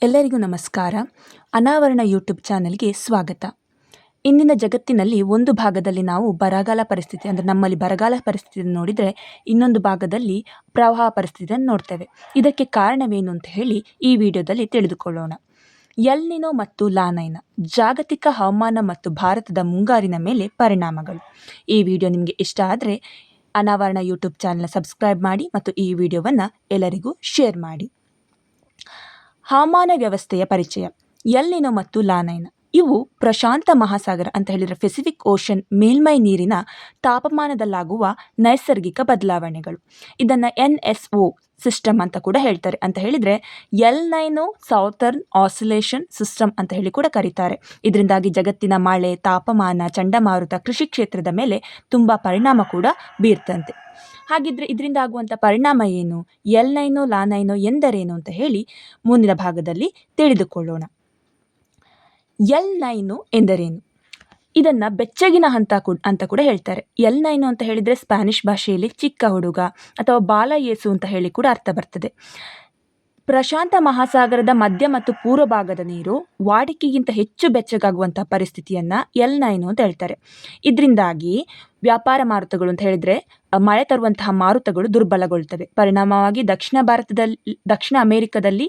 ಎಲ್ಲರಿಗೂ ನಮಸ್ಕಾರ. ಅನಾವರಣ ಯೂಟ್ಯೂಬ್ ಚಾನೆಲ್ಗೆ ಸ್ವಾಗತ. ಇಂದಿನ ಜಗತ್ತಿನಲ್ಲಿ ಒಂದು ಭಾಗದಲ್ಲಿ ನಾವು ಬರಗಾಲ ಪರಿಸ್ಥಿತಿ ಅಂದರೆ ನಮ್ಮಲ್ಲಿ ಬರಗಾಲ ಪರಿಸ್ಥಿತಿಯನ್ನು ನೋಡಿದರೆ ಇನ್ನೊಂದು ಭಾಗದಲ್ಲಿ ಪ್ರವಾಹ ಪರಿಸ್ಥಿತಿಯನ್ನು ನೋಡ್ತೇವೆ. ಇದಕ್ಕೆ ಕಾರಣವೇನು ಅಂತ ಹೇಳಿ ಈ ವಿಡಿಯೋದಲ್ಲಿ ತಿಳಿದುಕೊಳ್ಳೋಣ. ಎಲ್ ನಿನೋ ಮತ್ತು ಲಾ ನೈನಾ ಜಾಗತಿಕ ಹವಾಮಾನ ಮತ್ತು ಭಾರತದ ಮುಂಗಾರಿನ ಮೇಲೆ ಪರಿಣಾಮಗಳು. ಈ ವಿಡಿಯೋ ನಿಮಗೆ ಇಷ್ಟ ಆದರೆ ಅನಾವರಣ ಯೂಟ್ಯೂಬ್ ಚಾನೆಲ್ನ ಸಬ್ಸ್ಕ್ರೈಬ್ ಮಾಡಿ ಮತ್ತು ಈ ವಿಡಿಯೋವನ್ನು ಎಲ್ಲರಿಗೂ ಶೇರ್ ಮಾಡಿ. ಹವಾಮಾನ ವ್ಯವಸ್ಥೆಯ ಪರಿಚಯ. ಎಲ್ ನಿನೋ ಮತ್ತು ಲಾ ನೈನಾ ಇವು ಪ್ರಶಾಂತ ಮಹಾಸಾಗರ ಅಂತ ಹೇಳಿದರೆ ಪೆಸಿಫಿಕ್ ಓಷನ್ ಮೇಲ್ಮೈ ನೀರಿನ ತಾಪಮಾನದಲ್ಲಾಗುವ ನೈಸರ್ಗಿಕ ಬದಲಾವಣೆಗಳು. ಇದನ್ನು NSO ಸಿಸ್ಟಮ್ ಅಂತ ಕೂಡ ಹೇಳ್ತಾರೆ. ಅಂತ ಹೇಳಿದರೆ ಎಲ್ ನೈನೋ ಸೌತರ್ನ್ ಆಸಿಲೇಷನ್ ಸಿಸ್ಟಮ್ ಅಂತ ಹೇಳಿ ಕೂಡ ಕರೀತಾರೆ. ಇದರಿಂದಾಗಿ ಜಗತ್ತಿನ ಮಳೆ, ತಾಪಮಾನ, ಚಂಡಮಾರುತ, ಕೃಷಿ ಕ್ಷೇತ್ರದ ಮೇಲೆ ತುಂಬ ಪರಿಣಾಮ ಕೂಡ ಬೀರ್ತಂತೆ. ಹಾಗಿದ್ರೆ ಇದರಿಂದ ಆಗುವಂಥ ಪರಿಣಾಮ ಏನು, ಎಲ್ ನೈನೋ ಲಾ ನೈನೋ ಎಂದರೇನು ಅಂತ ಹೇಳಿ ಮುಂದಿನ ಭಾಗದಲ್ಲಿ ತಿಳಿದುಕೊಳ್ಳೋಣ. ಎಲ್ ನೈನೋ ಎಂದರೇನು? ಇದನ್ನು ಬೆಚ್ಚಗಿನ ಹಂತ ಅಂತ ಕೂಡ ಹೇಳ್ತಾರೆ. ಎಲ್ ನೈನೋ ಅಂತ ಹೇಳಿದರೆ ಸ್ಪ್ಯಾನಿಷ್ ಭಾಷೆಯಲ್ಲಿ ಚಿಕ್ಕ ಹುಡುಗ ಅಥವಾ ಬಾಲ ಯೇಸು ಅಂತ ಹೇಳಿ ಕೂಡ ಅರ್ಥ ಬರ್ತದೆ. ಪ್ರಶಾಂತ ಮಹಾಸಾಗರದ ಮಧ್ಯ ಮತ್ತು ಪೂರ್ವ ಭಾಗದ ನೀರು ವಾಡಿಕೆಗಿಂತ ಹೆಚ್ಚು ಬೆಚ್ಚಗಾಗುವಂಥ ಪರಿಸ್ಥಿತಿಯನ್ನು ಎಲ್ ನೈನೋ ಅಂತ ಹೇಳ್ತಾರೆ. ಇದರಿಂದಾಗಿ ವ್ಯಾಪಾರ ಮಾರುತಗಳು ಅಂತ ಹೇಳಿದರೆ ಮಳೆ ತರುವಂತಹ ಮಾರುತಗಳು ದುರ್ಬಲಗೊಳ್ತವೆ. ಪರಿಣಾಮವಾಗಿ ದಕ್ಷಿಣ ಅಮೆರಿಕದಲ್ಲಿ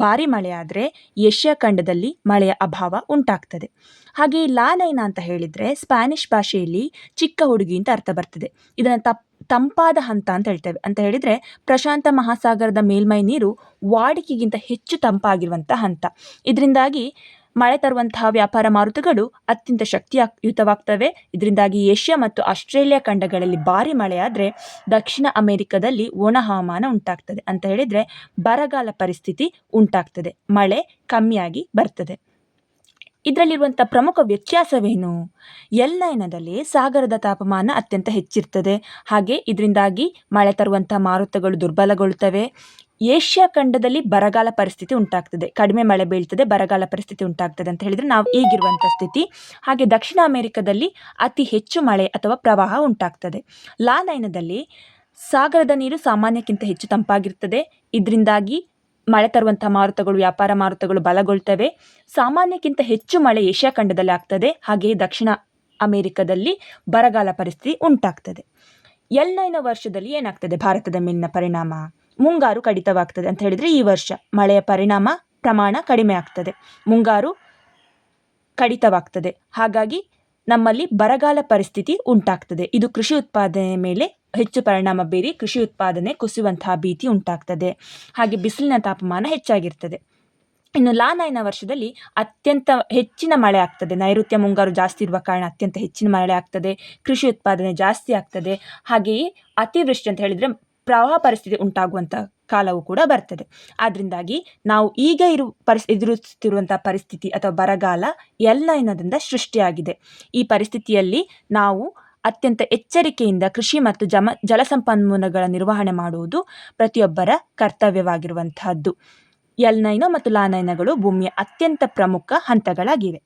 ಭಾರಿ ಮಳೆ ಆದರೆ ಏಷ್ಯಾ ಖಂಡದಲ್ಲಿ ಮಳೆಯ ಅಭಾವ ಉಂಟಾಗ್ತದೆ. ಹಾಗೆ ಲಾ ನೈನಾ ಅಂತ ಹೇಳಿದರೆ ಸ್ಪ್ಯಾನಿಷ್ ಭಾಷೆಯಲ್ಲಿ ಚಿಕ್ಕ ಹುಡುಗಿ ಅಂತ ಅರ್ಥ ಬರ್ತದೆ. ಇದನ್ನು ತಂಪಾದ ಹಂತ ಅಂತ ಹೇಳ್ತೇವೆ. ಅಂತ ಹೇಳಿದರೆ ಪ್ರಶಾಂತ ಮಹಾಸಾಗರದ ಮೇಲ್ಮೈ ನೀರು ವಾಡಿಕೆಗಿಂತ ಹೆಚ್ಚು ತಂಪಾಗಿರುವಂಥ ಹಂತ. ಇದರಿಂದಾಗಿ ಮಳೆ ತರುವಂತಹ ವ್ಯಾಪಾರ ಮಾರುತಗಳು ಅತ್ಯಂತ ಶಕ್ತಿಯುತವಾಗ್ತವೆ. ಇದರಿಂದಾಗಿ ಏಷ್ಯಾ ಮತ್ತು ಆಸ್ಟ್ರೇಲಿಯಾ ಖಂಡಗಳಲ್ಲಿ ಭಾರಿ ಮಳೆ ಆದರೆ ದಕ್ಷಿಣ ಅಮೆರಿಕದಲ್ಲಿ ಒಣ ಹವಾಮಾನ ಉಂಟಾಗ್ತದೆ. ಅಂತ ಹೇಳಿದರೆ ಬರಗಾಲ ಪರಿಸ್ಥಿತಿ ಉಂಟಾಗ್ತದೆ, ಮಳೆ ಕಮ್ಮಿಯಾಗಿ ಬರ್ತದೆ. ಇದರಲ್ಲಿರುವಂಥ ಪ್ರಮುಖ ವ್ಯತ್ಯಾಸವೇನು? ಎಲ್ ನೈನಾದಲ್ಲಿ ಸಾಗರದ ತಾಪಮಾನ ಅತ್ಯಂತ ಹೆಚ್ಚಿರ್ತದೆ. ಹಾಗೆ ಇದರಿಂದಾಗಿ ಮಳೆ ತರುವಂಥ ಮಾರುತಗಳು ದುರ್ಬಲಗೊಳ್ತವೆ. ಏಷ್ಯಾ ಖಂಡದಲ್ಲಿ ಬರಗಾಲ ಪರಿಸ್ಥಿತಿ ಉಂಟಾಗ್ತದೆ, ಕಡಿಮೆ ಮಳೆ ಬೀಳ್ತದೆ, ಬರಗಾಲ ಪರಿಸ್ಥಿತಿ ಉಂಟಾಗ್ತದೆ ಅಂತ ಹೇಳಿದರೆ ನಾವು ಈಗಿರುವಂಥ ಸ್ಥಿತಿ. ಹಾಗೆ ದಕ್ಷಿಣ ಅಮೆರಿಕದಲ್ಲಿ ಅತಿ ಹೆಚ್ಚು ಮಳೆ ಅಥವಾ ಪ್ರವಾಹ ಉಂಟಾಗ್ತದೆ. ಲಾ ನೈನಾದಲ್ಲಿ ಸಾಗರದ ನೀರು ಸಾಮಾನ್ಯಕ್ಕಿಂತ ಹೆಚ್ಚು ತಂಪಾಗಿರ್ತದೆ. ಇದರಿಂದಾಗಿ ಮಳೆ ತರುವಂಥ ಮಾರುತಗಳು, ವ್ಯಾಪಾರ ಮಾರುತಗಳು ಬಲಗೊಳ್ತವೆ. ಸಾಮಾನ್ಯಕ್ಕಿಂತ ಹೆಚ್ಚು ಮಳೆ ಏಷ್ಯಾ ಖಂಡದಲ್ಲಿ ಆಗ್ತದೆ. ಹಾಗೆಯೇ ದಕ್ಷಿಣ ಅಮೆರಿಕದಲ್ಲಿ ಬರಗಾಲ ಪರಿಸ್ಥಿತಿ ಉಂಟಾಗ್ತದೆ. ಎಲ್ ನೈನೋ ವರ್ಷದಲ್ಲಿ ಏನಾಗ್ತದೆ ಭಾರತದ ಮೇಲಿನ ಪರಿಣಾಮ? ಮುಂಗಾರು ಕಡಿತವಾಗ್ತದೆ. ಅಂತ ಹೇಳಿದರೆ ಈ ವರ್ಷ ಮಳೆಯ ಪ್ರಮಾಣ ಕಡಿಮೆ ಆಗ್ತದೆ, ಮುಂಗಾರು ಕಡಿತವಾಗ್ತದೆ. ಹಾಗಾಗಿ ನಮ್ಮಲ್ಲಿ ಬರಗಾಲ ಪರಿಸ್ಥಿತಿ ಉಂಟಾಗ್ತದೆ. ಇದು ಕೃಷಿ ಉತ್ಪಾದನೆ ಮೇಲೆ ಹೆಚ್ಚು ಪರಿಣಾಮ ಬೀರಿ ಕೃಷಿ ಉತ್ಪಾದನೆ ಕುಸಿಯುವಂತಹ ಭೀತಿ ಉಂಟಾಗ್ತದೆ. ಹಾಗೆ ಬಿಸಿಲಿನ ತಾಪಮಾನ ಹೆಚ್ಚಾಗಿರ್ತದೆ. ಇನ್ನು ಲಾ ನೈನಾ ವರ್ಷದಲ್ಲಿ ಅತ್ಯಂತ ಹೆಚ್ಚಿನ ಮಳೆ ಆಗ್ತದೆ. ನೈಋತ್ಯ ಮುಂಗಾರು ಜಾಸ್ತಿ ಇರುವ ಕಾರಣ ಅತ್ಯಂತ ಹೆಚ್ಚಿನ ಮಳೆ ಆಗ್ತದೆ, ಕೃಷಿ ಉತ್ಪಾದನೆ ಜಾಸ್ತಿ ಆಗ್ತದೆ. ಹಾಗೆಯೇ ಅತಿವೃಷ್ಟಿ ಅಂತ ಹೇಳಿದರೆ ಪ್ರವಾಹ ಪರಿಸ್ಥಿತಿ ಉಂಟಾಗುವಂಥ ಕಾಲವೂ ಕೂಡ ಬರ್ತದೆ. ಆದ್ದರಿಂದಾಗಿ ನಾವು ಈಗ ಎದುರಿಸುತ್ತಿರುವಂಥ ಪರಿಸ್ಥಿತಿ ಅಥವಾ ಬರಗಾಲ ಎಲ್ ನೈನಾದಿಂದ ಸೃಷ್ಟಿಯಾಗಿದೆ. ಈ ಪರಿಸ್ಥಿತಿಯಲ್ಲಿ ನಾವು ಅತ್ಯಂತ ಎಚ್ಚರಿಕೆಯಿಂದ ಕೃಷಿ ಮತ್ತು ಜಲಸಂಪನ್ಮೂಲಗಳ ನಿರ್ವಹಣೆ ಮಾಡುವುದು ಪ್ರತಿಯೊಬ್ಬರ ಕರ್ತವ್ಯವಾಗಿರುವಂತಹದ್ದು. ಎಲ್ ನೈನೋ ಮತ್ತು ಲಾ ನೈನಾಗಳು ಭೂಮಿಯ ಅತ್ಯಂತ ಪ್ರಮುಖ ಹಂತಗಳಾಗಿವೆ.